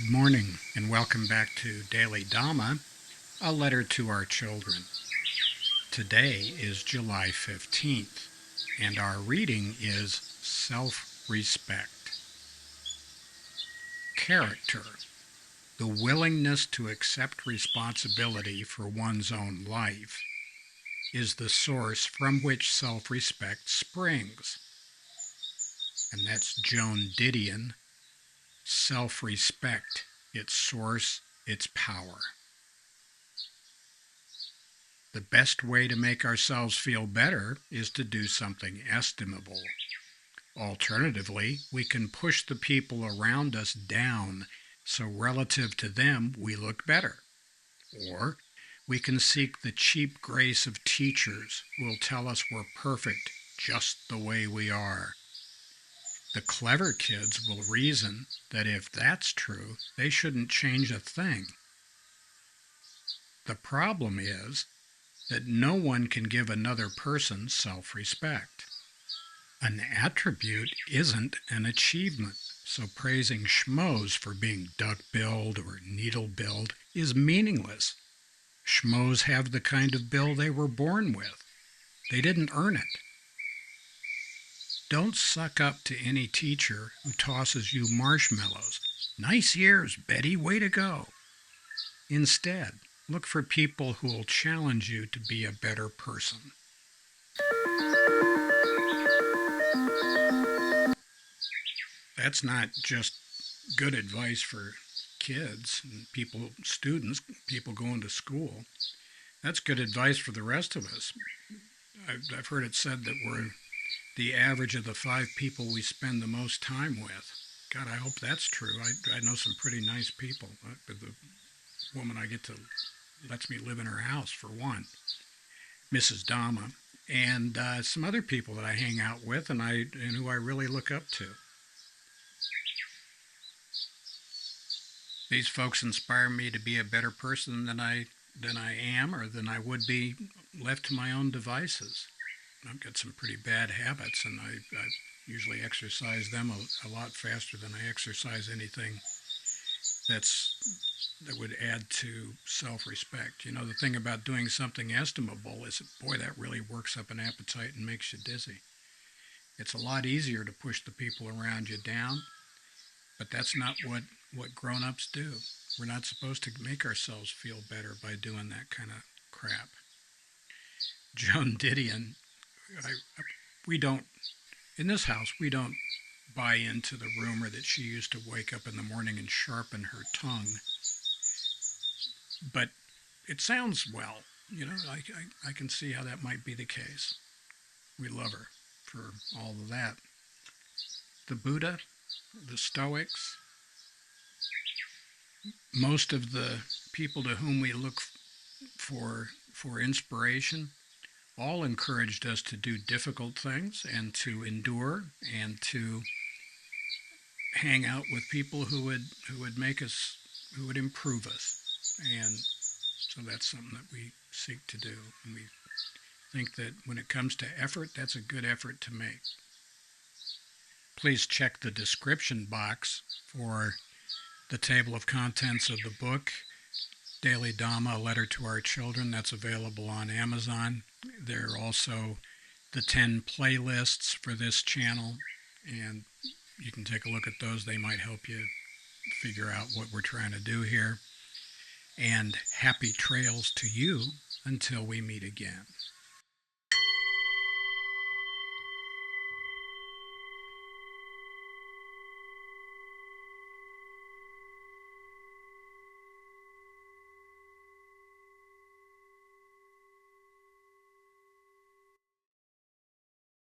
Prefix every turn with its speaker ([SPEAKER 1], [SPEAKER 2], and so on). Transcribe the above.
[SPEAKER 1] Good morning, and welcome back to Daily Dhamma, a letter to our children. Today is July 15th, and our reading is Self-Respect. Character, the willingness to accept responsibility for one's own life, is the source from which self-respect springs. And that's Joan Didion. Self-respect, its source, its power. The best way to make ourselves feel better is to do something estimable. Alternatively, we can push the people around us down so relative to them we look better. Or we can seek the cheap grace of teachers who will tell us we're perfect just the way we are. The clever kids will reason that if that's true, they shouldn't change a thing. The problem is that no one can give another person self-respect. An attribute isn't an achievement, so praising Schmoes for being duck-billed or needle-billed is meaningless. Schmoes have the kind of bill they were born with. They didn't earn it. Don't suck up to any teacher who tosses you marshmallows. Nice ears, Betty, way to go. Instead, look for people who will challenge you to be a better person. That's not just good advice for kids and students, people going to school. That's good advice for the rest of us. I've heard it said that we're the average of the 5 people we spend the most time with. God, I hope that's true. I know some pretty nice people. The woman I get to lets me live in her house, for one, Mrs. Dhamma, and some other people that I hang out with and who I really look up to. These folks inspire me to be a better person than I am, or than I would be left to my own devices. I've got some pretty bad habits, and I usually exercise them a lot faster than I exercise anything that would add to self-respect. You know, the thing about doing something estimable is, boy, that really works up an appetite and makes you dizzy. It's a lot easier to push the people around you down, but that's not what grown-ups do. We're not supposed to make ourselves feel better by doing that kind of crap. Joan Didion, in this house, we don't buy into the rumor that she used to wake up in the morning and sharpen her tongue. But it sounds well. You know, I can see how that might be the case. We love her for all of that. The Buddha, the Stoics, most of the people to whom we look for inspiration all encouraged us to do difficult things and to endure and to hang out with people who would improve us. And so that's something that we seek to do. And we think that when it comes to effort, that's a good effort to make. Please check the description box for the table of contents of the book, Daily Dhamma, A Letter to Our Children. That's available on Amazon. There are also the 10 playlists for this channel, and you can take a look at those. They might help you figure out what we're trying to do here. And happy trails to you until we meet again.